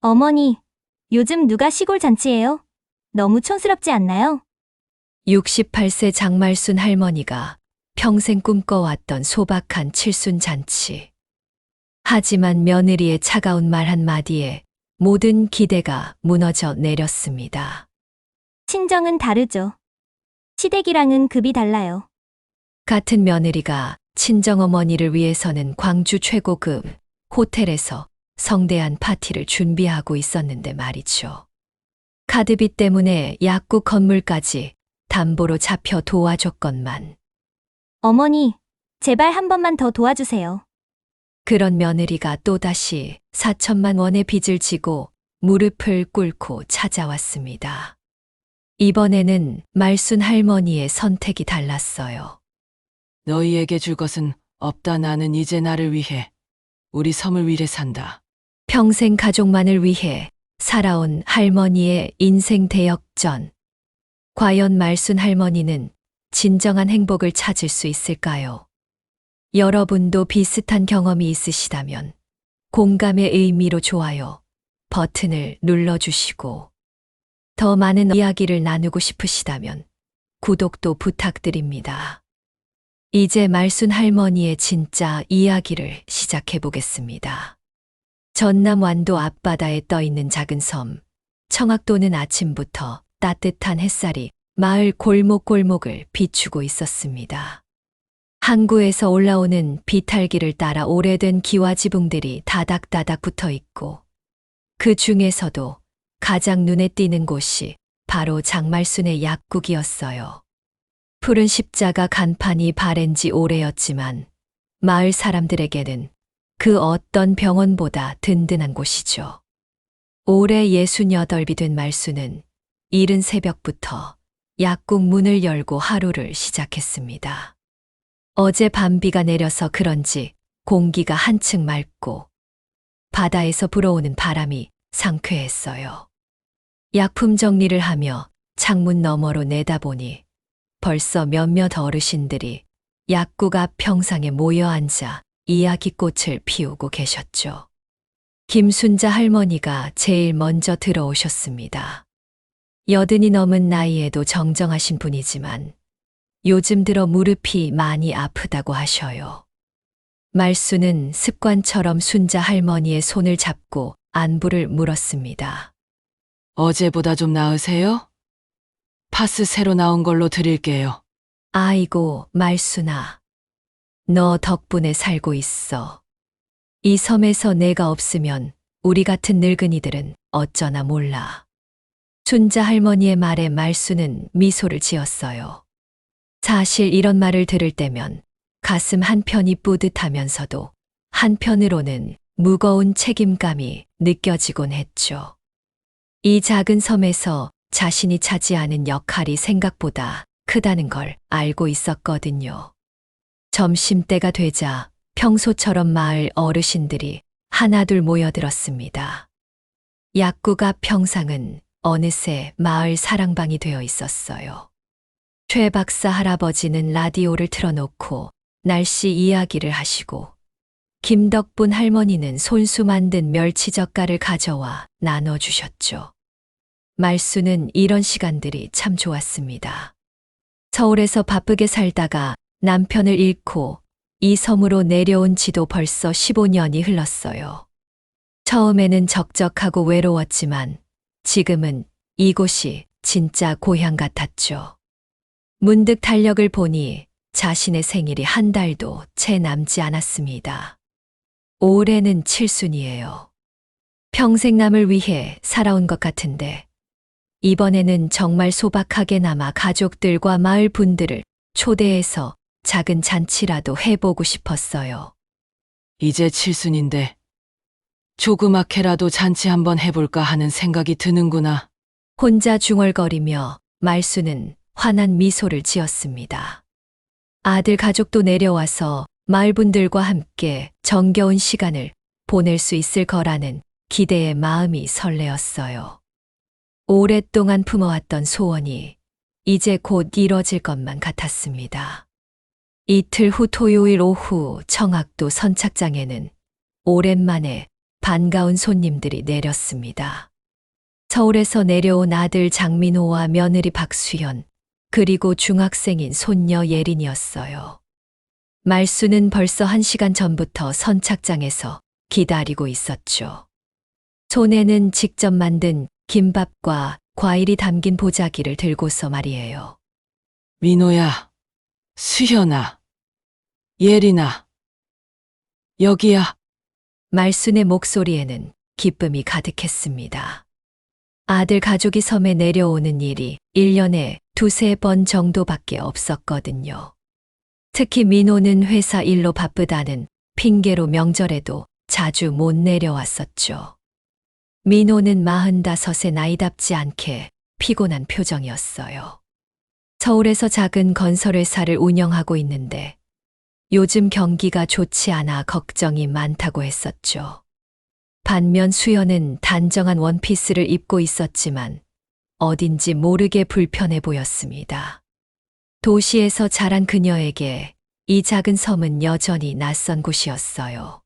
어머니, 요즘 누가 시골 잔치예요? 너무 촌스럽지 않나요? 68세 장말순 할머니가 평생 꿈꿔왔던 소박한 칠순 잔치. 하지만 며느리의 차가운 말 한마디에 모든 기대가 무너져 내렸습니다. 친정은 다르죠. 시댁이랑은 급이 달라요. 같은 며느리가 친정어머니를 위해서는 광주 최고급 호텔에서 성대한 파티를 준비하고 있었는데 말이죠. 카드비 때문에 약국 건물까지 담보로 잡혀 도와줬건만 어머니, 제발 한 번만 더 도와주세요. 그런 며느리가 또다시 4천만 원의 빚을 지고 무릎을 꿇고 찾아왔습니다. 이번에는 말순 할머니의 선택이 달랐어요. 너희에게 줄 것은 없다. 나는 이제 나를 위해, 우리 섬을 위해 산다. 평생 가족만을 위해 살아온 할머니의 인생 대역전. 과연 말순 할머니는 진정한 행복을 찾을 수 있을까요? 여러분도 비슷한 경험이 있으시다면 공감의 의미로 좋아요 버튼을 눌러주시고 더 많은 이야기를 나누고 싶으시다면 구독도 부탁드립니다. 이제 말순 할머니의 진짜 이야기를 시작해 보겠습니다. 전남 완도 앞바다에 떠있는 작은 섬, 청학도는 아침부터 따뜻한 햇살이 마을 골목골목을 비추고 있었습니다. 항구에서 올라오는 비탈길을 따라 오래된 기와 지붕들이 다닥다닥 붙어 있고 그 중에서도 가장 눈에 띄는 곳이 바로 장말순의 약국이었어요. 푸른 십자가 간판이 바랜 지 오래였지만 마을 사람들에게는 그 어떤 병원보다 든든한 곳이죠. 올해 68이 된 말순은 이른 새벽부터 약국 문을 열고 하루를 시작했습니다. 어제 밤비가 내려서 그런지 공기가 한층 맑고 바다에서 불어오는 바람이 상쾌했어요. 약품 정리를 하며 창문 너머로 내다보니 벌써 몇몇 어르신들이 약국 앞 평상에 모여 앉아 이야기꽃을 피우고 계셨죠. 김순자 할머니가 제일 먼저 들어오셨습니다. 80이 넘은 나이에도 정정하신 분이지만 요즘 들어 무릎이 많이 아프다고 하셔요. 말순은 습관처럼 순자 할머니의 손을 잡고 안부를 물었습니다. 어제보다 좀 나으세요? 파스 새로 나온 걸로 드릴게요. 아이고, 말순아. 너 덕분에 살고 있어. 이 섬에서 내가 없으면 우리 같은 늙은이들은 어쩌나 몰라. 순자 할머니의 말에 말순은 미소를 지었어요. 사실 이런 말을 들을 때면 가슴 한편이 뿌듯하면서도 한편으로는 무거운 책임감이 느껴지곤 했죠. 이 작은 섬에서 자신이 차지하는 역할이 생각보다 크다는 걸 알고 있었거든요. 점심때가 되자 평소처럼 마을 어르신들이 하나둘 모여들었습니다. 약국 앞 평상은 어느새 마을 사랑방이 되어 있었어요. 최 박사 할아버지는 라디오를 틀어놓고 날씨 이야기를 하시고 김덕분 할머니는 손수 만든 멸치젓갈을 가져와 나눠주셨죠. 말순은 이런 시간들이 참 좋았습니다. 서울에서 바쁘게 살다가 남편을 잃고 이 섬으로 내려온 지도 벌써 15년이 흘렀어요. 처음에는 적적하고 외로웠지만 지금은 이곳이 진짜 고향 같았죠. 문득 달력을 보니 자신의 생일이 한 달도 채 남지 않았습니다. 올해는 칠순이에요. 평생 남을 위해 살아온 것 같은데 이번에는 정말 소박하게나마 가족들과 마을 분들을 초대해서 작은 잔치라도 해보고 싶었어요. 이제 칠순인데 조그맣게라도 잔치 한번 해볼까 하는 생각이 드는구나. 혼자 중얼거리며 말순은 환한 미소를 지었습니다. 아들 가족도 내려와서 마을 분들과 함께 정겨운 시간을 보낼 수 있을 거라는 기대의 마음이 설레었어요. 오랫동안 품어왔던 소원이 이제 곧 이뤄질 것만 같았습니다. 이틀 후 토요일 오후 청학도 선착장에는 오랜만에 반가운 손님들이 내렸습니다. 서울에서 내려온 아들 장민호와 며느리 박수현, 그리고 중학생인 손녀 예린이었어요. 말수는 벌써 1시간 전부터 선착장에서 기다리고 있었죠. 손에는 직접 만든 김밥과 과일이 담긴 보자기를 들고서 말이에요. 민호야, 수현아, 예린아, 여기야. 말순의 목소리에는 기쁨이 가득했습니다. 아들 가족이 섬에 내려오는 일이 1년에 2~3번 정도밖에 없었거든요. 특히 민호는 회사 일로 바쁘다는 핑계로 명절에도 자주 못 내려왔었죠. 민호는 45의 나이답지 않게 피곤한 표정이었어요. 서울에서 작은 건설회사를 운영하고 있는데 요즘 경기가 좋지 않아 걱정이 많다고 했었죠. 반면 수연은 단정한 원피스를 입고 있었지만 어딘지 모르게 불편해 보였습니다. 도시에서 자란 그녀에게 이 작은 섬은 여전히 낯선 곳이었어요.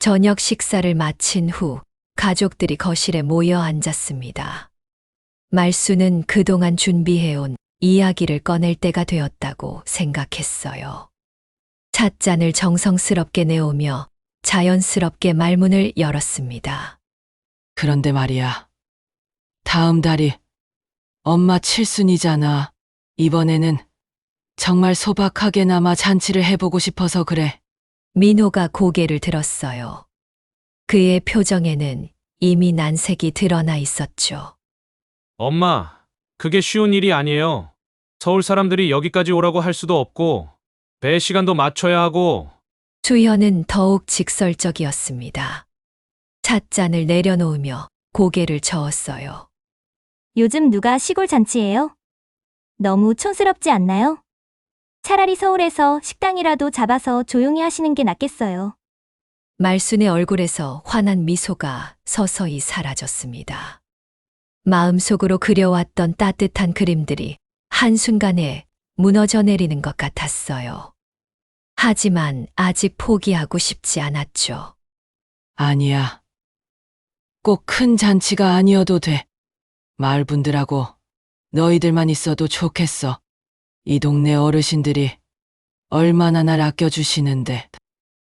저녁 식사를 마친 후 가족들이 거실에 모여 앉았습니다. 말수는 그동안 준비해온 이야기를 꺼낼 때가 되었다고 생각했어요. 찻잔을 정성스럽게 내오며 자연스럽게 말문을 열었습니다. 그런데 말이야. 다음 달이 엄마 칠순이잖아. 이번에는 정말 소박하게나마 잔치를 해보고 싶어서 그래. 민호가 고개를 들었어요. 그의 표정에는 이미 난색이 드러나 있었죠. 엄마, 그게 쉬운 일이 아니에요. 서울 사람들이 여기까지 오라고 할 수도 없고, 배 시간도 맞춰야 하고. 수현은 더욱 직설적이었습니다. 찻잔을 내려놓으며 고개를 저었어요. 요즘 누가 시골 잔치해요? 너무 촌스럽지 않나요? 차라리 서울에서 식당이라도 잡아서 조용히 하시는 게 낫겠어요. 말순의 얼굴에서 환한 미소가 서서히 사라졌습니다. 마음속으로 그려왔던 따뜻한 그림들이 한순간에 무너져 내리는 것 같았어요. 하지만 아직 포기하고 싶지 않았죠. 아니야. 꼭 큰 잔치가 아니어도 돼. 마을 분들하고 너희들만 있어도 좋겠어. 이 동네 어르신들이 얼마나 날 아껴주시는데.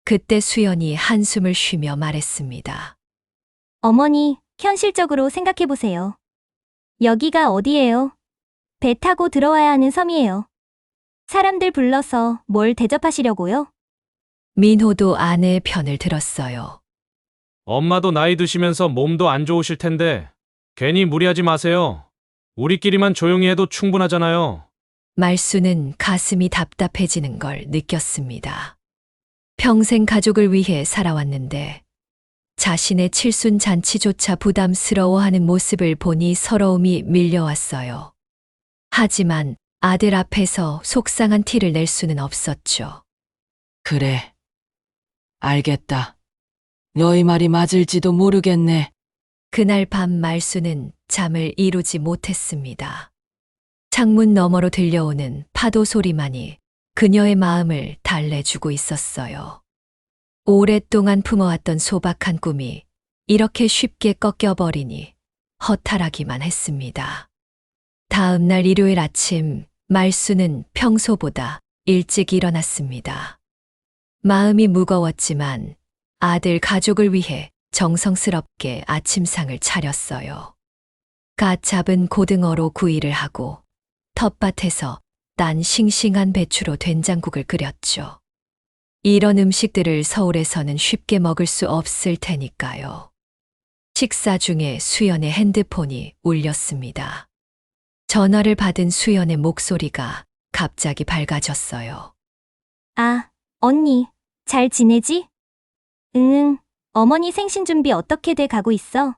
그때 수연이 한숨을 쉬며 말했습니다. 어머니, 현실적으로 생각해보세요. 여기가 어디예요? 배 타고 들어와야 하는 섬이에요. 사람들 불러서 뭘 대접하시려고요? 민호도 아내의 편을 들었어요. 엄마도 나이 드시면서 몸도 안 좋으실 텐데, 괜히 무리하지 마세요. 우리끼리만 조용히 해도 충분하잖아요. 말수는 가슴이 답답해지는 걸 느꼈습니다. 평생 가족을 위해 살아왔는데 자신의 칠순 잔치조차 부담스러워하는 모습을 보니 서러움이 밀려왔어요. 하지만 아들 앞에서 속상한 티를 낼 수는 없었죠. 그래. 알겠다. 너희 말이 맞을지도 모르겠네. 그날 밤 말수는 잠을 이루지 못했습니다. 창문 너머로 들려오는 파도 소리만이 그녀의 마음을 달래주고 있었어요. 오랫동안 품어왔던 소박한 꿈이 이렇게 쉽게 꺾여버리니 허탈하기만 했습니다. 다음 날 일요일 아침, 말수는 평소보다 일찍 일어났습니다. 마음이 무거웠지만 아들 가족을 위해 정성스럽게 아침상을 차렸어요. 갓 잡은 고등어로 구이를 하고 텃밭에서 딴 싱싱한 배추로 된장국을 끓였죠. 이런 음식들을 서울에서는 쉽게 먹을 수 없을 테니까요. 식사 중에 수연의 핸드폰이 울렸습니다. 전화를 받은 수연의 목소리가 갑자기 밝아졌어요. 아, 언니, 잘 지내지? 응, 어머니 생신 준비 어떻게 돼 가고 있어?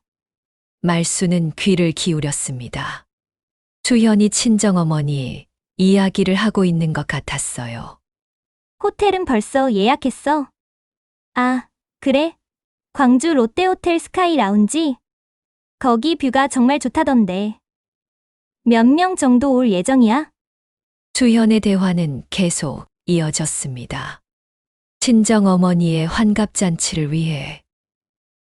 말수는 귀를 기울였습니다. 수연이 친정어머니 이야기를 하고 있는 것 같았어요. 호텔은 벌써 예약했어? 아, 그래? 광주 롯데호텔 스카이 라운지? 거기 뷰가 정말 좋다던데. 몇 명 정도 올 예정이야? 수연의 대화는 계속 이어졌습니다. 친정어머니의 환갑잔치를 위해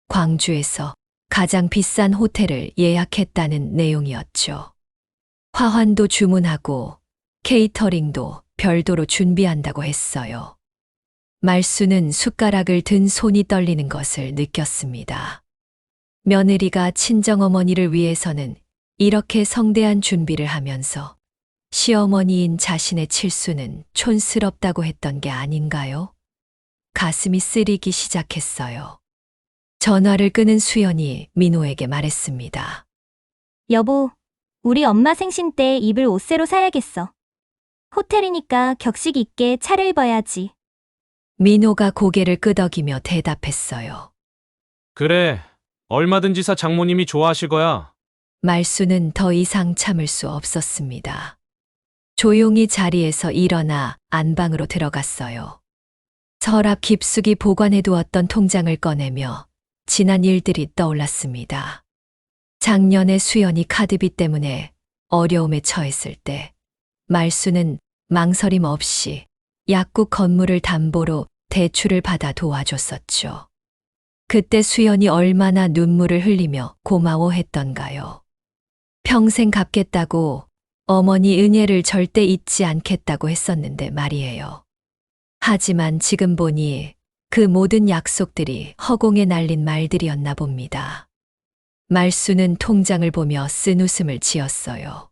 광주에서 가장 비싼 호텔을 예약했다는 내용이었죠. 화환도 주문하고 케이터링도 별도로 준비한다고 했어요. 말수는 숟가락을 든 손이 떨리는 것을 느꼈습니다. 며느리가 친정어머니를 위해서는 이렇게 성대한 준비를 하면서 시어머니인 자신의 칠수는 촌스럽다고 했던 게 아닌가요? 가슴이 쓰리기 시작했어요. 전화를 끄는 수연이 민호에게 말했습니다. 여보, 우리 엄마 생신 때 입을 옷새로 사야겠어. 호텔이니까 격식 있게 차려입어야지. 민호가 고개를 끄덕이며 대답했어요. 그래, 얼마든지 사 장모님이 좋아하실 거야. 말수는 더 이상 참을 수 없었습니다. 조용히 자리에서 일어나 안방으로 들어갔어요. 서랍 깊숙이 보관해두었던 통장을 꺼내며 지난 일들이 떠올랐습니다. 작년에 수연이 카드비 때문에 어려움에 처했을 때 말수는 망설임 없이 약국 건물을 담보로 대출을 받아 도와줬었죠. 그때 수연이 얼마나 눈물을 흘리며 고마워했던가요. 평생 갚겠다고 어머니 은혜를 절대 잊지 않겠다고 했었는데 말이에요. 하지만 지금 보니 그 모든 약속들이 허공에 날린 말들이었나 봅니다. 말수는 통장을 보며 쓴웃음을 지었어요.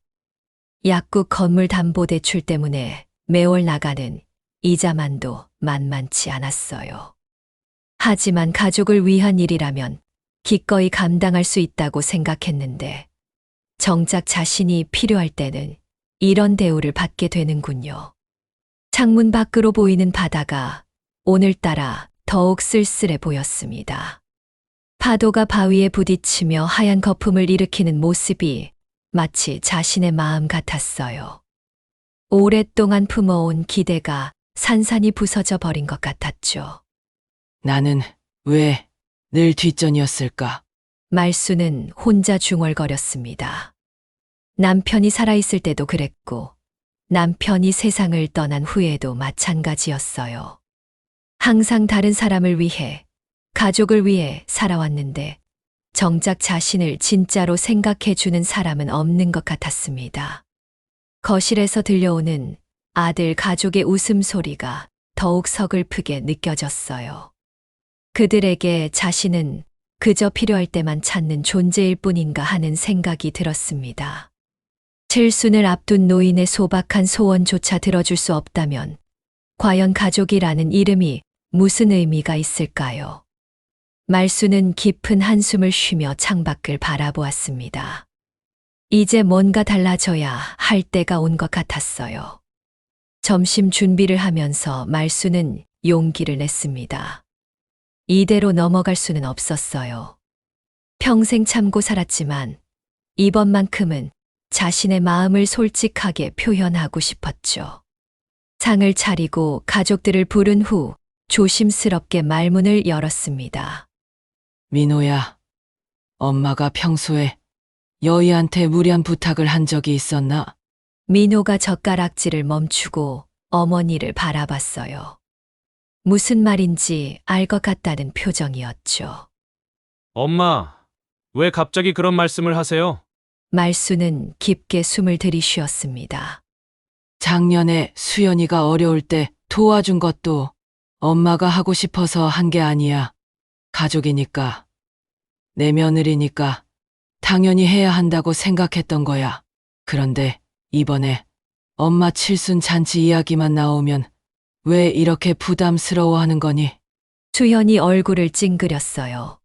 약국 건물 담보대출 때문에 매월 나가는 이자만도 만만치 않았어요. 하지만 가족을 위한 일이라면 기꺼이 감당할 수 있다고 생각했는데 정작 자신이 필요할 때는 이런 대우를 받게 되는군요. 창문 밖으로 보이는 바다가 오늘따라 더욱 쓸쓸해 보였습니다. 파도가 바위에 부딪히며 하얀 거품을 일으키는 모습이 마치 자신의 마음 같았어요. 오랫동안 품어온 기대가 산산이 부서져 버린 것 같았죠. 나는 왜 늘 뒷전이었을까? 말수는 혼자 중얼거렸습니다. 남편이 살아있을 때도 그랬고, 남편이 세상을 떠난 후에도 마찬가지였어요. 항상 다른 사람을 위해, 가족을 위해 살아왔는데, 정작 자신을 진짜로 생각해주는 사람은 없는 것 같았습니다. 거실에서 들려오는 아들 가족의 웃음소리가 더욱 서글프게 느껴졌어요. 그들에게 자신은 그저 필요할 때만 찾는 존재일 뿐인가 하는 생각이 들었습니다. 칠순을 앞둔 노인의 소박한 소원조차 들어줄 수 없다면 과연 가족이라는 이름이 무슨 의미가 있을까요? 말수는 깊은 한숨을 쉬며 창밖을 바라보았습니다. 이제 뭔가 달라져야 할 때가 온 것 같았어요. 점심 준비를 하면서 말수는 용기를 냈습니다. 이대로 넘어갈 수는 없었어요. 평생 참고 살았지만 이번만큼은 자신의 마음을 솔직하게 표현하고 싶었죠. 상을 차리고 가족들을 부른 후 조심스럽게 말문을 열었습니다. 민호야, 엄마가 평소에 여희한테 무리한 부탁을 한 적이 있었나? 민호가 젓가락질을 멈추고 어머니를 바라봤어요. 무슨 말인지 알 것 같다는 표정이었죠. 엄마, 왜 갑자기 그런 말씀을 하세요? 말수는 깊게 숨을 들이쉬었습니다. 작년에 수연이가 어려울 때 도와준 것도 엄마가 하고 싶어서 한 게 아니야. 가족이니까, 내 며느리니까 당연히 해야 한다고 생각했던 거야. 그런데 이번에 엄마 칠순 잔치 이야기만 나오면 왜 이렇게 부담스러워하는 거니? 수연이 얼굴을 찡그렸어요.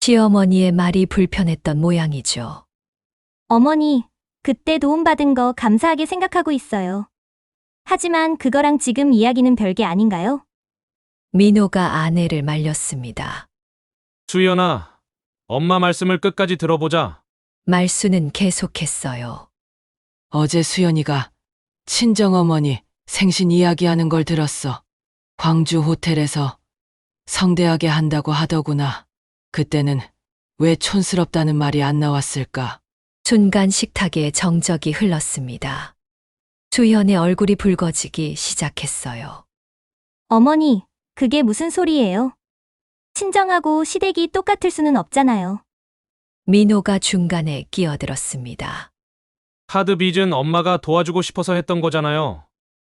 시어머니의 말이 불편했던 모양이죠. 어머니, 그때 도움받은 거 감사하게 생각하고 있어요. 하지만 그거랑 지금 이야기는 별개 아닌가요? 민호가 아내를 말렸습니다. 수연아, 엄마 말씀을 끝까지 들어보자. 말수는 계속했어요. 어제 수연이가 친정어머니 생신 이야기하는 걸 들었어. 광주 호텔에서 성대하게 한다고 하더구나. 그때는 왜 촌스럽다는 말이 안 나왔을까? 순간 식탁에 정적이 흘렀습니다. 수연의 얼굴이 붉어지기 시작했어요. 어머니, 그게 무슨 소리예요? 친정하고 시댁이 똑같을 수는 없잖아요. 민호가 중간에 끼어들었습니다. 카드 빚은 엄마가 도와주고 싶어서 했던 거잖아요.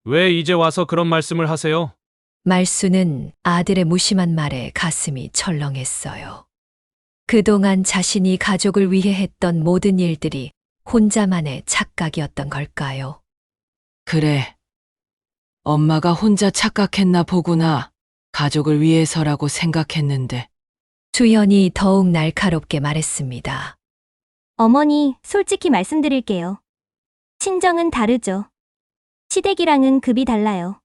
왜 이제 와서 그런 말씀을 하세요? 말수는 아들의 무심한 말에 가슴이 철렁했어요. 그동안 자신이 가족을 위해 했던 모든 일들이 혼자만의 착각이었던 걸까요? 그래. 엄마가 혼자 착각했나 보구나. 가족을 위해서라고 생각했는데. 주현이 더욱 날카롭게 말했습니다. 어머니, 솔직히 말씀드릴게요. 친정은 다르죠. 시댁이랑은 급이 달라요.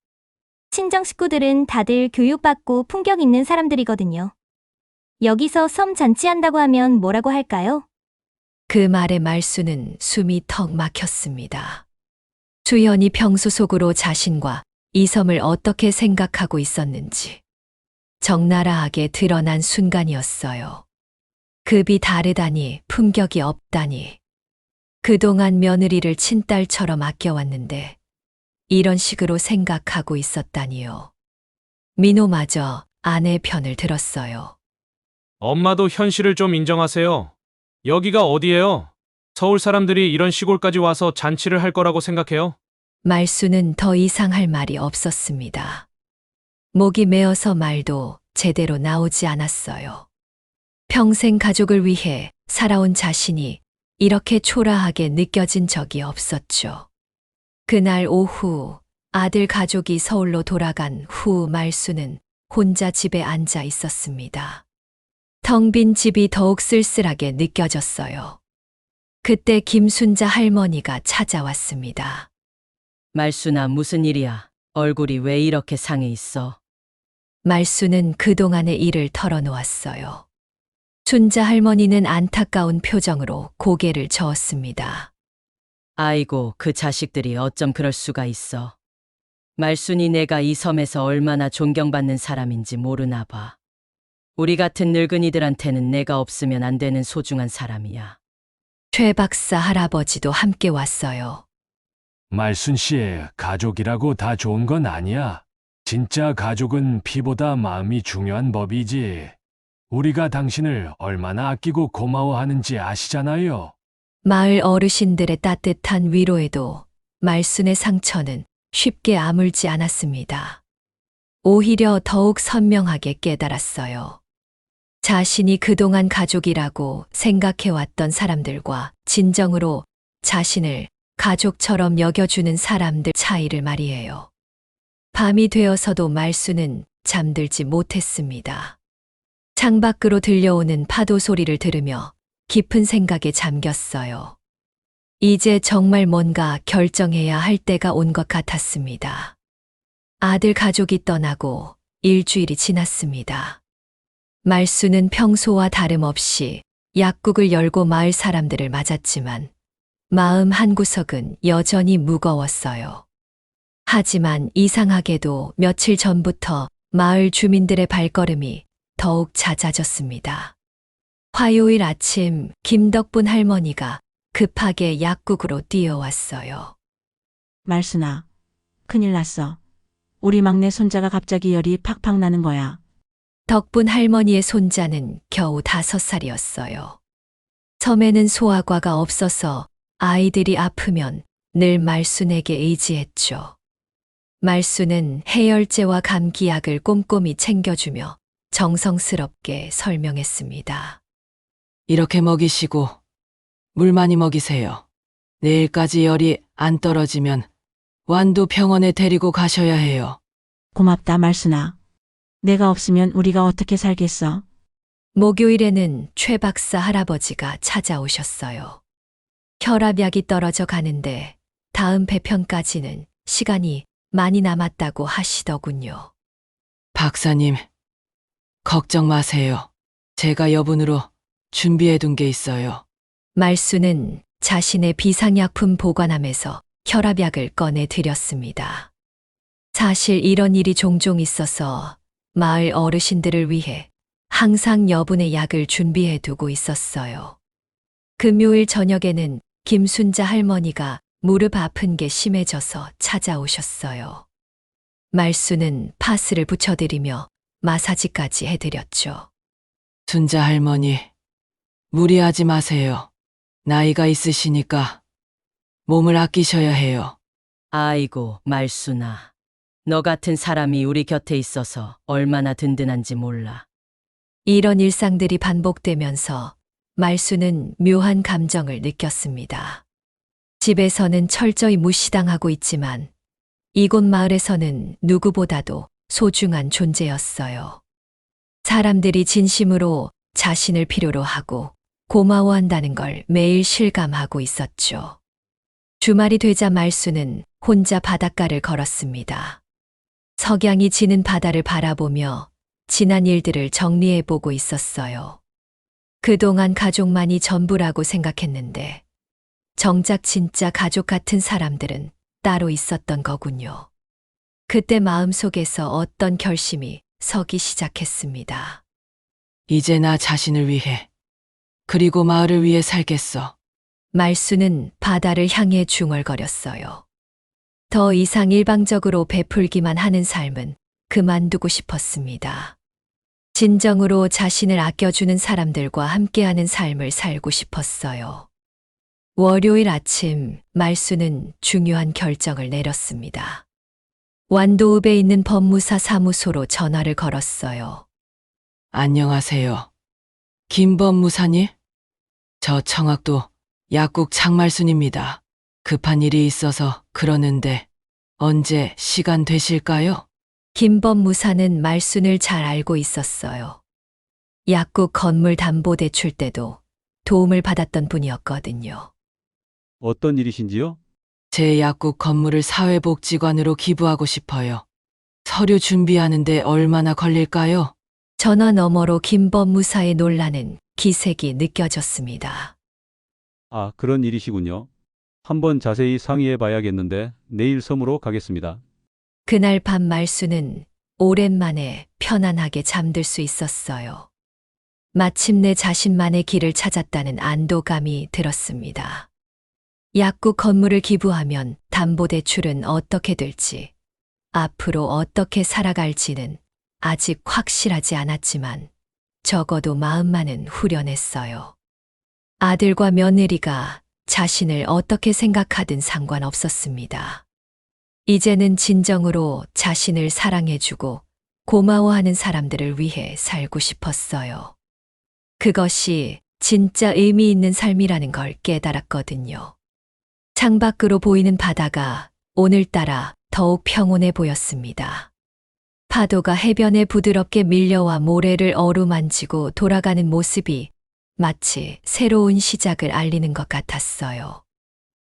친정 식구들은 다들 교육받고 품격 있는 사람들이거든요. 여기서 썸 잔치한다고 하면 뭐라고 할까요? 그 말에 말수는 숨이 턱 막혔습니다. 주현이 평소 속으로 자신과 이 섬을 어떻게 생각하고 있었는지 적나라하게 드러난 순간이었어요. 급이 다르다니, 품격이 없다니. 그동안 며느리를 친딸처럼 아껴왔는데 이런 식으로 생각하고 있었다니요. 민호마저 아내 편을 들었어요. 엄마도 현실을 좀 인정하세요. 여기가 어디예요? 서울 사람들이 이런 시골까지 와서 잔치를 할 거라고 생각해요? 말수는 더 이상 할 말이 없었습니다. 목이 메어서 말도 제대로 나오지 않았어요. 평생 가족을 위해 살아온 자신이 이렇게 초라하게 느껴진 적이 없었죠. 그날 오후 아들 가족이 서울로 돌아간 후 말수는 혼자 집에 앉아 있었습니다. 텅 빈 집이 더욱 쓸쓸하게 느껴졌어요. 그때 김순자 할머니가 찾아왔습니다. 말순아, 무슨 일이야? 얼굴이 왜 이렇게 상해 있어? 말수는 그동안의 일을 털어놓았어요. 순자 할머니는 안타까운 표정으로 고개를 저었습니다. 아이고, 그 자식들이 어쩜 그럴 수가 있어. 말순이 내가 이 섬에서 얼마나 존경받는 사람인지 모르나 봐. 우리 같은 늙은이들한테는 내가 없으면 안 되는 소중한 사람이야. 최 박사 할아버지도 함께 왔어요. 말순 씨, 가족이라고 다 좋은 건 아니야. 진짜 가족은 피보다 마음이 중요한 법이지. 우리가 당신을 얼마나 아끼고 고마워하는지 아시잖아요. 마을 어르신들의 따뜻한 위로에도 말순의 상처는 쉽게 아물지 않았습니다. 오히려 더욱 선명하게 깨달았어요. 자신이 그동안 가족이라고 생각해왔던 사람들과 진정으로 자신을 가족처럼 여겨주는 사람들 차이를 말이에요. 밤이 되어서도 말수는 잠들지 못했습니다. 창밖으로 들려오는 파도 소리를 들으며 깊은 생각에 잠겼어요. 이제 정말 뭔가 결정해야 할 때가 온 것 같았습니다. 아들 가족이 떠나고 일주일이 지났습니다. 말수는 평소와 다름없이 약국을 열고 마을 사람들을 맞았지만 마음 한구석은 여전히 무거웠어요. 하지만 이상하게도 며칠 전부터 마을 주민들의 발걸음이 더욱 잦아졌습니다. 화요일 아침 김덕분 할머니가 급하게 약국으로 뛰어왔어요. 말순아, 큰일 났어. 우리 막내 손자가 갑자기 열이 팍팍 나는 거야. 덕분 할머니의 손자는 겨우 5살이었어요. 섬에는 소아과가 없어서 아이들이 아프면 늘 말순에게 의지했죠. 말순은 해열제와 감기약을 꼼꼼히 챙겨주며 정성스럽게 설명했습니다. 이렇게 먹이시고 물 많이 먹이세요. 내일까지 열이 안 떨어지면 완도 병원에 데리고 가셔야 해요. 고맙다, 말순아. 내가 없으면 우리가 어떻게 살겠어? 목요일에는 최 박사 할아버지가 찾아오셨어요. 혈압약이 떨어져 가는데 다음 배편까지는 시간이 많이 남았다고 하시더군요. 박사님, 걱정 마세요. 제가 여분으로 준비해둔 게 있어요. 말수는 자신의 비상약품 보관함에서 혈압약을 꺼내 드렸습니다. 사실 이런 일이 종종 있어서 마을 어르신들을 위해 항상 여분의 약을 준비해 두고 있었어요. 금요일 저녁에는 김순자 할머니가 무릎 아픈 게 심해져서 찾아오셨어요. 말수는 파스를 붙여드리며 마사지까지 해드렸죠. 순자 할머니, 무리하지 마세요. 나이가 있으시니까 몸을 아끼셔야 해요. 아이고, 말순아. 너 같은 사람이 우리 곁에 있어서 얼마나 든든한지 몰라. 이런 일상들이 반복되면서 말수는 묘한 감정을 느꼈습니다. 집에서는 철저히 무시당하고 있지만 이곳 마을에서는 누구보다도 소중한 존재였어요. 사람들이 진심으로 자신을 필요로 하고 고마워한다는 걸 매일 실감하고 있었죠. 주말이 되자 말수는 혼자 바닷가를 걸었습니다. 석양이 지는 바다를 바라보며 지난 일들을 정리해보고 있었어요. 그동안 가족만이 전부라고 생각했는데 정작 진짜 가족 같은 사람들은 따로 있었던 거군요. 그때 마음속에서 어떤 결심이 서기 시작했습니다. 이제 나 자신을 위해, 그리고 마을을 위해 살겠어. 말수는 바다를 향해 중얼거렸어요. 더 이상 일방적으로 베풀기만 하는 삶은 그만두고 싶었습니다. 진정으로 자신을 아껴주는 사람들과 함께하는 삶을 살고 싶었어요. 월요일 아침 말수는 중요한 결정을 내렸습니다. 완도읍에 있는 법무사 사무소로 전화를 걸었어요. 안녕하세요. 김 법무사님? 저 청학도 약국 장말순입니다. 급한 일이 있어서 그러는데 언제 시간 되실까요? 김 법무사는 말순을 잘 알고 있었어요. 약국 건물 담보대출 때도 도움을 받았던 분이었거든요. 어떤 일이신지요? 제 약국 건물을 사회복지관으로 기부하고 싶어요. 서류 준비하는데 얼마나 걸릴까요? 전화 너머로 김 법무사의 놀라는 기색이 느껴졌습니다. 아, 그런 일이시군요. 한번 자세히 상의해 봐야겠는데 내일 섬으로 가겠습니다. 그날 밤 말수는 오랜만에 편안하게 잠들 수 있었어요. 마침내 자신만의 길을 찾았다는 안도감이 들었습니다. 약국 건물을 기부하면 담보대출은 어떻게 될지, 앞으로 어떻게 살아갈지는 아직 확실하지 않았지만 적어도 마음만은 후련했어요. 아들과 며느리가 자신을 어떻게 생각하든 상관없었습니다. 이제는 진정으로 자신을 사랑해주고 고마워하는 사람들을 위해 살고 싶었어요. 그것이 진짜 의미 있는 삶이라는 걸 깨달았거든요. 창밖으로 보이는 바다가 오늘따라 더욱 평온해 보였습니다. 파도가 해변에 부드럽게 밀려와 모래를 어루만지고 돌아가는 모습이 마치 새로운 시작을 알리는 것 같았어요.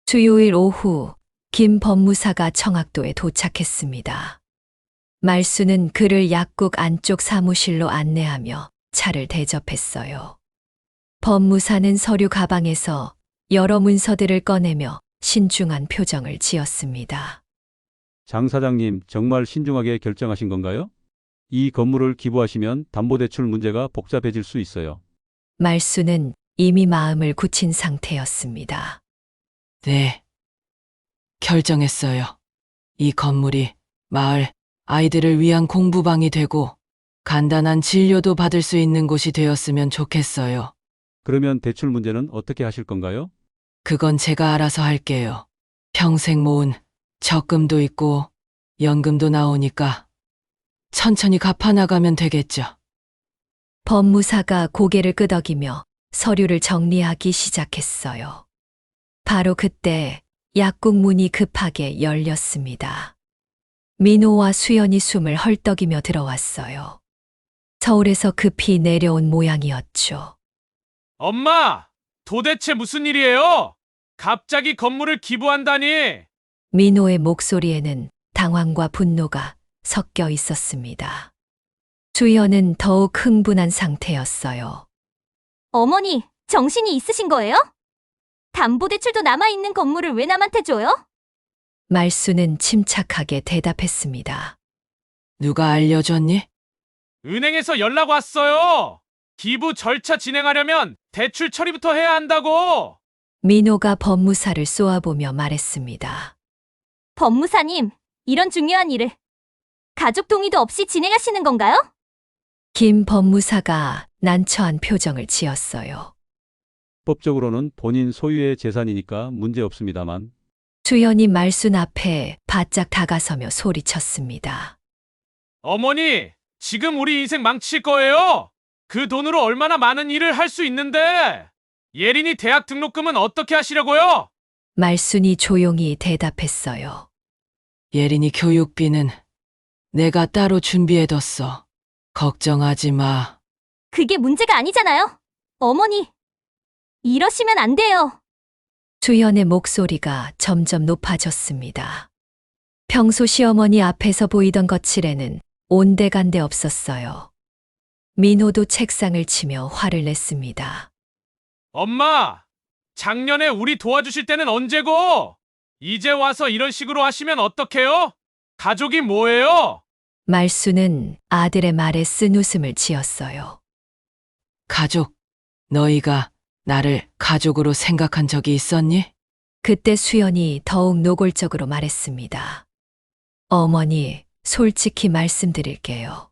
수요일 오후 김 법무사가 청학도에 도착했습니다. 말수는 그를 약국 안쪽 사무실로 안내하며 차를 대접했어요. 법무사는 서류 가방에서 여러 문서들을 꺼내며 신중한 표정을 지었습니다. 장 사장님, 정말 신중하게 결정하신 건가요? 이 건물을 기부하시면 담보대출 문제가 복잡해질 수 있어요. 말수는 이미 마음을 굳힌 상태였습니다. 네. 결정했어요. 이 건물이 마을 아이들을 위한 공부방이 되고 간단한 진료도 받을 수 있는 곳이 되었으면 좋겠어요. 그러면 대출 문제는 어떻게 하실 건가요? 그건 제가 알아서 할게요. 평생 모은 적금도 있고 연금도 나오니까 천천히 갚아나가면 되겠죠. 법무사가 고개를 끄덕이며 서류를 정리하기 시작했어요. 바로 그때 약국 문이 급하게 열렸습니다. 민호와 수연이 숨을 헐떡이며 들어왔어요. 서울에서 급히 내려온 모양이었죠. 엄마! 도대체 무슨 일이에요? 갑자기 건물을 기부한다니! 민호의 목소리에는 당황과 분노가 섞여 있었습니다. 수연은 더욱 흥분한 상태였어요. 어머니, 정신이 있으신 거예요? 담보대출도 남아있는 건물을 왜 남한테 줘요? 말수는 침착하게 대답했습니다. 누가 알려줬니? 은행에서 연락 왔어요! 기부 절차 진행하려면 대출 처리부터 해야 한다고! 민호가 법무사를 쏘아보며 말했습니다. 법무사님, 이런 중요한 일을 가족 동의도 없이 진행하시는 건가요? 김 법무사가 난처한 표정을 지었어요. 법적으로는 본인 소유의 재산이니까 문제 없습니다만 수연이 말순 앞에 바짝 다가서며 소리쳤습니다. 어머니, 지금 우리 인생 망칠 거예요. 그 돈으로 얼마나 많은 일을 할 수 있는데. 예린이 대학 등록금은 어떻게 하시려고요? 말순이 조용히 대답했어요. 예린이 교육비는 내가 따로 준비해뒀어. 걱정하지 마. 그게 문제가 아니잖아요. 어머니, 이러시면 안 돼요. 수연의 목소리가 점점 높아졌습니다. 평소 시어머니 앞에서 보이던 거칠에는 온데간데 없었어요. 민호도 책상을 치며 화를 냈습니다. 엄마, 작년에 우리 도와주실 때는 언제고? 이제 와서 이런 식으로 하시면 어떡해요? 가족이 뭐예요? 말순은 아들의 말에 쓴웃음을 지었어요. 가족, 너희가 나를 가족으로 생각한 적이 있었니? 그때 수연이 더욱 노골적으로 말했습니다. 어머니, 솔직히 말씀드릴게요.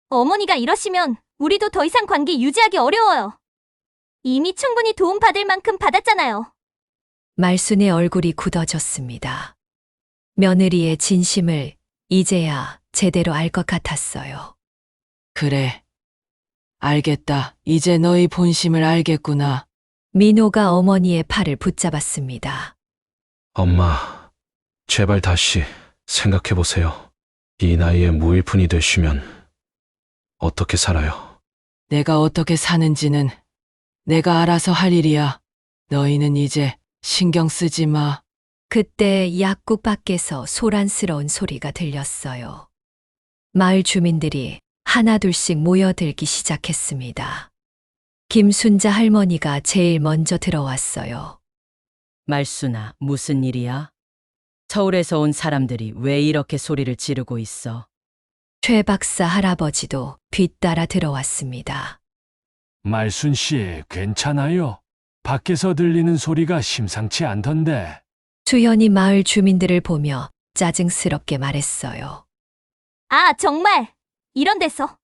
어머니가 이러시면 우리도 더 이상 관계 유지하기 어려워요. 이미 충분히 도움받을 만큼 받았잖아요. 말순의 얼굴이 굳어졌습니다. 며느리의 진심을 이제야 제대로 알 것 같았어요. 그래. 알겠다. 이제 너희 본심을 알겠구나. 민호가 어머니의 팔을 붙잡았습니다. 엄마, 제발 다시 생각해보세요. 이 나이에 무일푼이 되시면 어떻게 살아요? 내가 어떻게 사는지는 내가 알아서 할 일이야. 너희는 이제 신경 쓰지 마. 그때 약국 밖에서 소란스러운 소리가 들렸어요. 마을 주민들이 하나둘씩 모여들기 시작했습니다. 김순자 할머니가 제일 먼저 들어왔어요. 말순아, 무슨 일이야? 서울에서 온 사람들이 왜 이렇게 소리를 지르고 있어? 최 박사 할아버지도 뒤따라 들어왔습니다. 말순 씨, 괜찮아요? 밖에서 들리는 소리가 심상치 않던데. 수연이 마을 주민들을 보며 짜증스럽게 말했어요. 아, 정말. 이런 데서.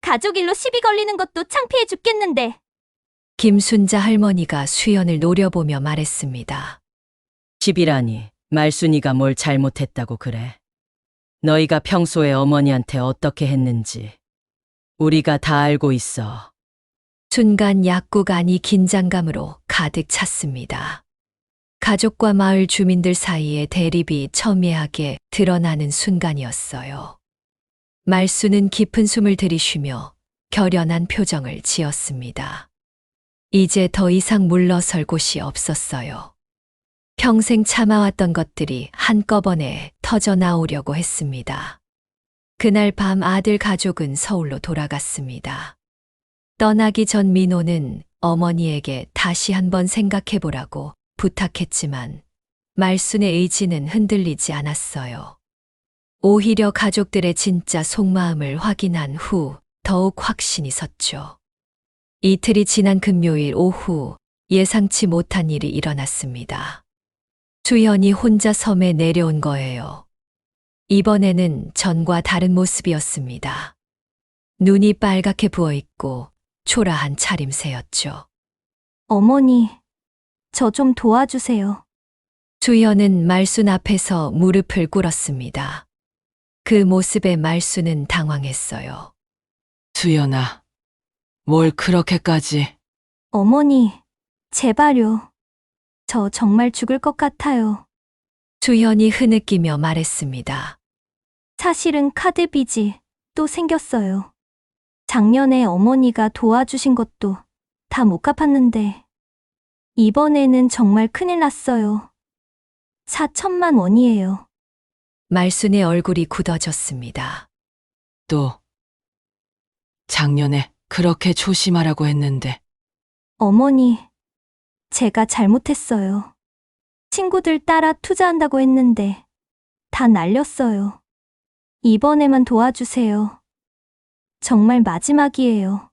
가족 일로 시비 걸리는 것도 창피해 죽겠는데. 김순자 할머니가 수연을 노려보며 말했습니다. 집이라니, 말순이가 뭘 잘못했다고 그래? 너희가 평소에 어머니한테 어떻게 했는지 우리가 다 알고 있어. 순간 약국 안이 긴장감으로 가득 찼습니다. 가족과 마을 주민들 사이의 대립이 첨예하게 드러나는 순간이었어요. 말수는 깊은 숨을 들이쉬며 결연한 표정을 지었습니다. 이제 더 이상 물러설 곳이 없었어요. 평생 참아왔던 것들이 한꺼번에 터져 나오려고 했습니다. 그날 밤 아들 가족은 서울로 돌아갔습니다. 떠나기 전 민호는 어머니에게 다시 한번 생각해보라고 부탁했지만 말순의 의지는 흔들리지 않았어요. 오히려 가족들의 진짜 속마음을 확인한 후 더욱 확신이 섰죠. 이틀이 지난 금요일 오후 예상치 못한 일이 일어났습니다. 수연이 혼자 섬에 내려온 거예요. 이번에는 전과 다른 모습이었습니다. 눈이 빨갛게 부어있고 초라한 차림새였죠. 어머니, 저 좀 도와주세요. 수연은 말순 앞에서 무릎을 꿇었습니다. 그 모습에 말순은 당황했어요. 수연아, 뭘 그렇게까지. 어머니, 제발요. 저 정말 죽을 것 같아요. 수연이 흐느끼며 말했습니다. 사실은 카드 빚이 또 생겼어요. 작년에 어머니가 도와주신 것도 다 못 갚았는데 이번에는 정말 큰일 났어요. 4천만 원이에요. 말순의 얼굴이 굳어졌습니다. 또 작년에 그렇게 조심하라고 했는데. 어머니, 제가 잘못했어요. 친구들 따라 투자한다고 했는데 다 날렸어요. 이번에만 도와주세요. 정말 마지막이에요.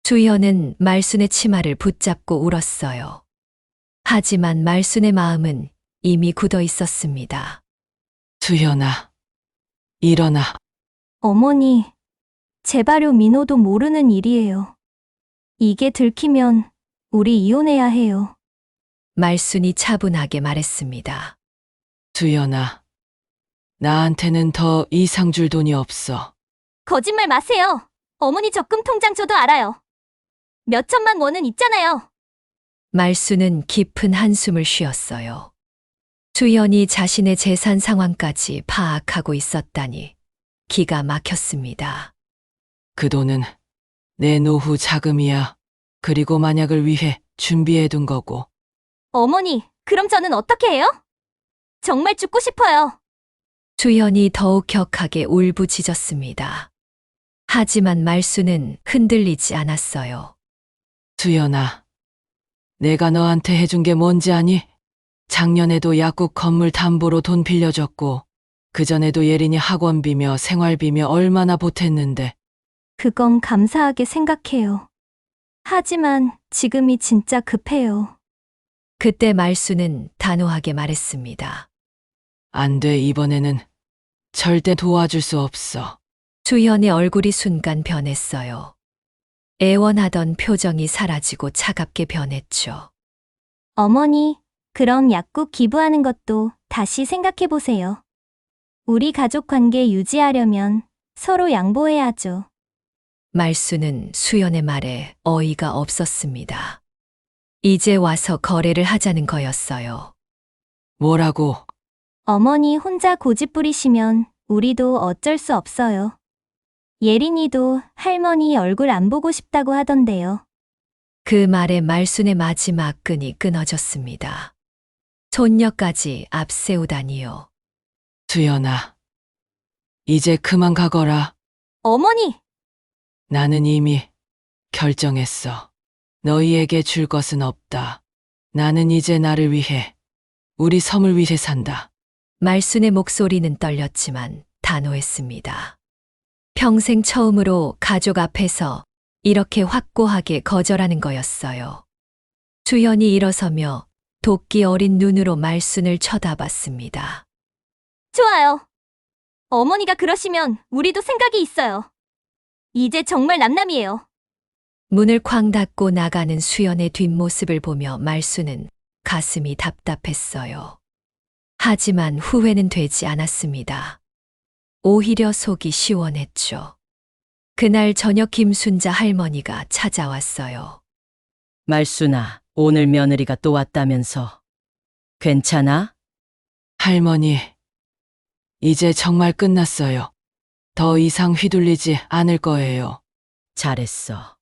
수연은 말순의 치마를 붙잡고 울었어요. 하지만 말순의 마음은 이미 굳어 있었습니다. 수연아, 일어나. 어머니, 재발효 민호도 모르는 일이에요. 이게 들키면 우리 이혼해야 해요. 말순이 차분하게 말했습니다. 수연아, 나한테는 더 이상 줄 돈이 없어. 거짓말 마세요. 어머니 적금 통장 저도 알아요. 몇 천만 원은 있잖아요. 말순은 깊은 한숨을 쉬었어요. 수연이 자신의 재산 상황까지 파악하고 있었다니 기가 막혔습니다. 그 돈은 내 노후 자금이야. 그리고 만약을 위해 준비해둔 거고. 어머니, 그럼 저는 어떻게 해요? 정말 죽고 싶어요. 수연이 더욱 격하게 울부짖었습니다. 하지만 말순은 흔들리지 않았어요. 수연아, 내가 너한테 해준 게 뭔지 아니? 작년에도 약국 건물 담보로 돈 빌려줬고, 그전에도 예린이 학원비며 생활비며 얼마나 보탰는데. 그건 감사하게 생각해요. 하지만 지금이 진짜 급해요. 그때 말순은 단호하게 말했습니다. 안 돼, 이번에는 절대 도와줄 수 없어. 수연의 얼굴이 순간 변했어요. 애원하던 표정이 사라지고 차갑게 변했죠. 어머니, 그럼 약국 기부하는 것도 다시 생각해 보세요. 우리 가족 관계 유지하려면 서로 양보해야죠. 말순은 수연의 말에 어이가 없었습니다. 이제 와서 거래를 하자는 거였어요. 뭐라고? 어머니 혼자 고집 부리시면 우리도 어쩔 수 없어요. 예린이도 할머니 얼굴 안 보고 싶다고 하던데요. 그 말에 말순의 마지막 끈이 끊어졌습니다. 손녀까지 앞세우다니요. 수연아, 이제 그만 가거라. 어머니! 나는 이미 결정했어. 너희에게 줄 것은 없다. 나는 이제 나를 위해, 우리 섬을 위해 산다. 말순의 목소리는 떨렸지만 단호했습니다. 평생 처음으로 가족 앞에서 이렇게 확고하게 거절하는 거였어요. 수연이 일어서며 도끼 어린 눈으로 말순을 쳐다봤습니다. 좋아요. 어머니가 그러시면 우리도 생각이 있어요. 이제 정말 남남이에요. 문을 쾅 닫고 나가는 수연의 뒷모습을 보며 말순은 가슴이 답답했어요. 하지만 후회는 되지 않았습니다. 오히려 속이 시원했죠. 그날 저녁 김순자 할머니가 찾아왔어요. 말순아, 오늘 며느리가 또 왔다면서. 괜찮아? 할머니, 이제 정말 끝났어요. 더 이상 휘둘리지 않을 거예요. 잘했어.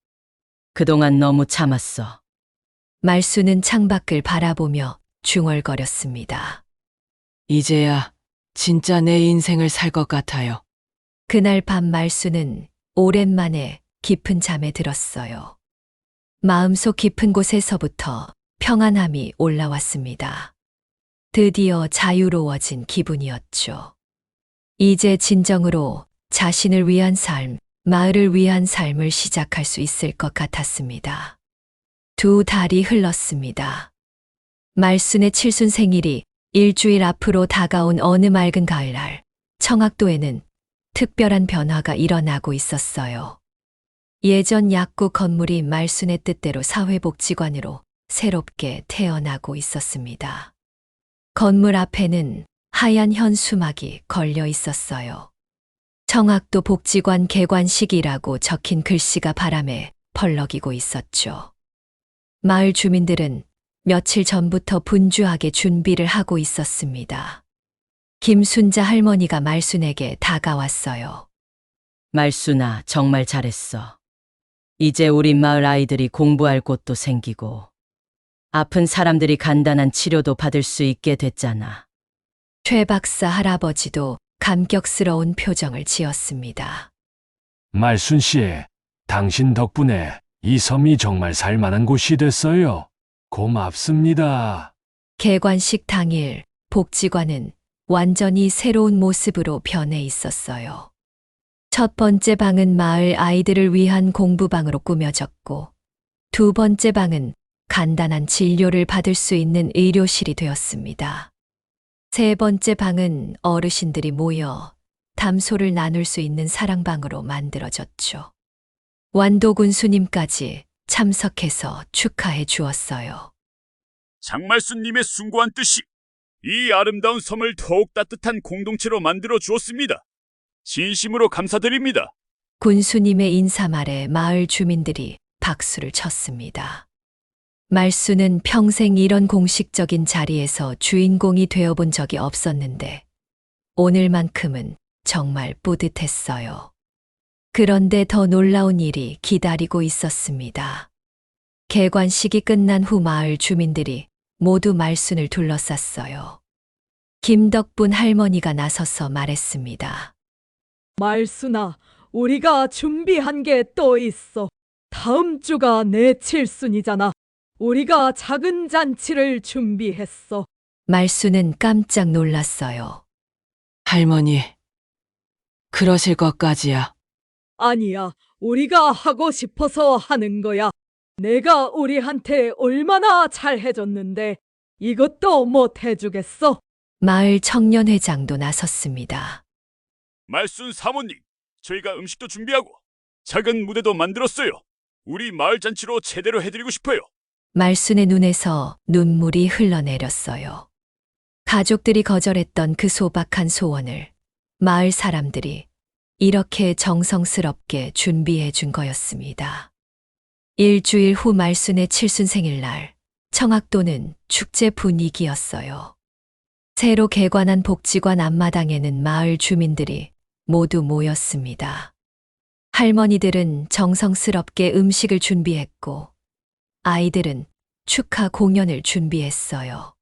그동안 너무 참았어. 말순은 창밖을 바라보며 중얼거렸습니다. 이제야 진짜 내 인생을 살 것 같아요. 그날 밤 말순은 오랜만에 깊은 잠에 들었어요. 마음속 깊은 곳에서부터 평안함이 올라왔습니다. 드디어 자유로워진 기분이었죠. 이제 진정으로 자신을 위한 삶, 마을을 위한 삶을 시작할 수 있을 것 같았습니다. 2달이 흘렀습니다. 말순의 칠순 생일이 일주일 앞으로 다가온 어느 맑은 가을날, 청학도에는 특별한 변화가 일어나고 있었어요. 예전 약국 건물이 말순의 뜻대로 사회복지관으로 새롭게 태어나고 있었습니다. 건물 앞에는 하얀 현수막이 걸려 있었어요. 청학도 복지관 개관식이라고 적힌 글씨가 바람에 펄럭이고 있었죠. 마을 주민들은 며칠 전부터 분주하게 준비를 하고 있었습니다. 김순자 할머니가 말순에게 다가왔어요. 말순아, 정말 잘했어. 이제 우리 마을 아이들이 공부할 곳도 생기고, 아픈 사람들이 간단한 치료도 받을 수 있게 됐잖아. 최 박사 할아버지도 감격스러운 표정을 지었습니다. 말순 씨, 당신 덕분에 이 섬이 정말 살만한 곳이 됐어요. 고맙습니다. 개관식 당일 복지관은 완전히 새로운 모습으로 변해 있었어요. 첫 번째 방은 마을 아이들을 위한 공부방으로 꾸며졌고, 두 번째 방은 간단한 진료를 받을 수 있는 의료실이 되었습니다. 세 번째 방은 어르신들이 모여 담소를 나눌 수 있는 사랑방으로 만들어졌죠. 완도군 수님까지 참석해서 축하해 주었어요. 장말순님의 숭고한 뜻이 이 아름다운 섬을 더욱 따뜻한 공동체로 만들어 주었습니다. 진심으로 감사드립니다. 군수님의 인사말에 마을 주민들이 박수를 쳤습니다. 말수는 평생 이런 공식적인 자리에서 주인공이 되어본 적이 없었는데 오늘만큼은 정말 뿌듯했어요. 그런데 더 놀라운 일이 기다리고 있었습니다. 개관식이 끝난 후 마을 주민들이 모두 말순을 둘러쌌어요. 김덕분 할머니가 나서서 말했습니다. 말순아, 우리가 준비한 게 또 있어. 다음 주가 내 칠순이잖아. 우리가 작은 잔치를 준비했어. 말수는 깜짝 놀랐어요. 할머니, 그러실 것까지야. 아니야, 우리가 하고 싶어서 하는 거야. 내가 우리한테 얼마나 잘해줬는데 이것도 못 해주겠어. 마을 청년회장도 나섰습니다. 말순 사모님, 저희가 음식도 준비하고 작은 무대도 만들었어요. 우리 마을 잔치로 제대로 해드리고 싶어요. 말순의 눈에서 눈물이 흘러내렸어요. 가족들이 거절했던 그 소박한 소원을 마을 사람들이 이렇게 정성스럽게 준비해 준 거였습니다. 일주일 후 말순의 칠순 생일날, 청학도는 축제 분위기였어요. 새로 개관한 복지관 앞마당에는 마을 주민들이 모두 모였습니다. 할머니들은 정성스럽게 음식을 준비했고, 아이들은 축하 공연을 준비했어요.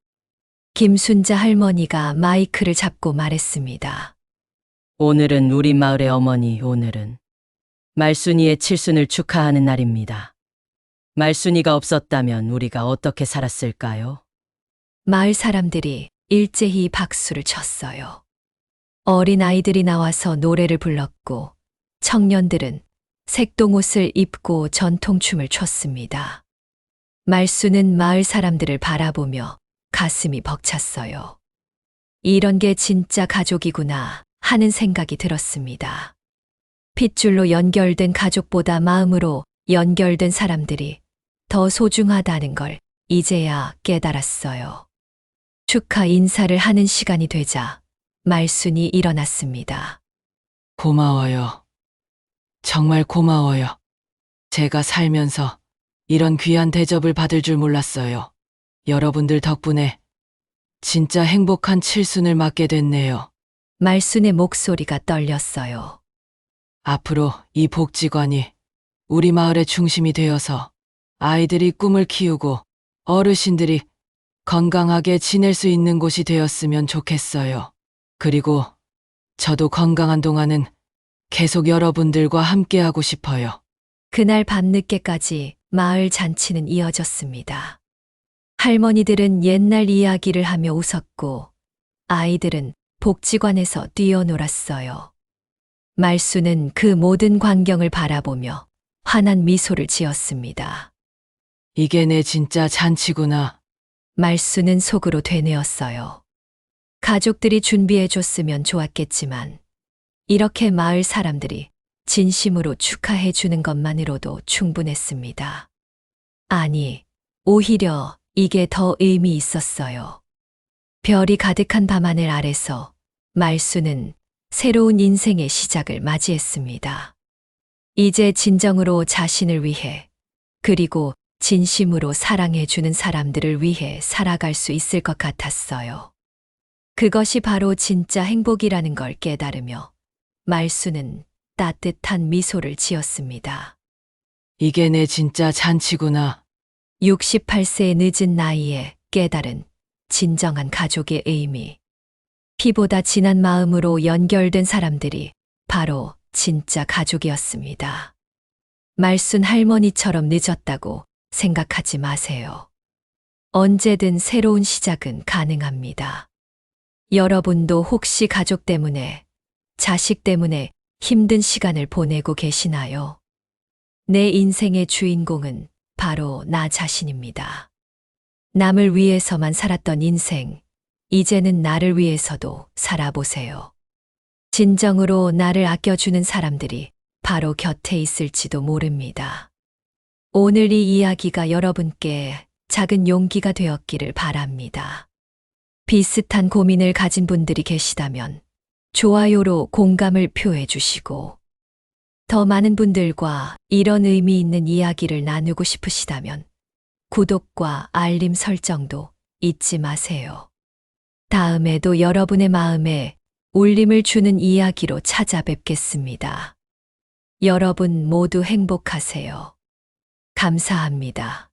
김순자 할머니가 마이크를 잡고 말했습니다. 오늘은 우리 마을의 어머니, 오늘은 말순이의 칠순을 축하하는 날입니다. 말순이가 없었다면 우리가 어떻게 살았을까요? 마을 사람들이 일제히 박수를 쳤어요. 어린 아이들이 나와서 노래를 불렀고 청년들은 색동옷을 입고 전통춤을 췄습니다. 말수는 마을 사람들을 바라보며 가슴이 벅찼어요. 이런 게 진짜 가족이구나 하는 생각이 들었습니다. 핏줄로 연결된 가족보다 마음으로 연결된 사람들이 더 소중하다는 걸 이제야 깨달았어요. 축하 인사를 하는 시간이 되자 말순이 일어났습니다. 고마워요. 정말 고마워요. 제가 살면서 이런 귀한 대접을 받을 줄 몰랐어요. 여러분들 덕분에 진짜 행복한 칠순을 맞게 됐네요. 말순의 목소리가 떨렸어요. 앞으로 이 복지관이 우리 마을의 중심이 되어서 아이들이 꿈을 키우고 어르신들이 건강하게 지낼 수 있는 곳이 되었으면 좋겠어요. 그리고 저도 건강한 동안은 계속 여러분들과 함께하고 싶어요. 그날 밤늦게까지 마을 잔치는 이어졌습니다. 할머니들은 옛날 이야기를 하며 웃었고 아이들은 복지관에서 뛰어놀았어요. 말수는 그 모든 광경을 바라보며 환한 미소를 지었습니다. 이게 내 진짜 잔치구나. 말수는 속으로 되뇌었어요. 가족들이 준비해줬으면 좋았겠지만 이렇게 마을 사람들이 진심으로 축하해 주는 것만으로도 충분했습니다. 아니, 오히려 이게 더 의미 있었어요. 별이 가득한 밤하늘 아래서 말수는 새로운 인생의 시작을 맞이했습니다. 이제 진정으로 자신을 위해 그리고 진심으로 사랑해 주는 사람들을 위해 살아갈 수 있을 것 같았어요. 그것이 바로 진짜 행복이라는 걸 깨달으며 말수는 따뜻한 미소를 지었습니다. 이게 내 진짜 잔치구나. 68세의 늦은 나이에 깨달은 진정한 가족의 의미. 피보다 진한 마음으로 연결된 사람들이 바로 진짜 가족이었습니다. 말순 할머니처럼 늦었다고 생각하지 마세요. 언제든 새로운 시작은 가능합니다. 여러분도 혹시 가족 때문에, 자식 때문에 힘든 시간을 보내고 계시나요? 내 인생의 주인공은 바로 나 자신입니다. 남을 위해서만 살았던 인생, 이제는 나를 위해서도 살아보세요. 진정으로 나를 아껴주는 사람들이 바로 곁에 있을지도 모릅니다. 오늘 이 이야기가 여러분께 작은 용기가 되었기를 바랍니다. 비슷한 고민을 가진 분들이 계시다면 좋아요로 공감을 표해 주시고, 더 많은 분들과 이런 의미 있는 이야기를 나누고 싶으시다면 구독과 알림 설정도 잊지 마세요. 다음에도 여러분의 마음에 울림을 주는 이야기로 찾아뵙겠습니다. 여러분 모두 행복하세요. 감사합니다.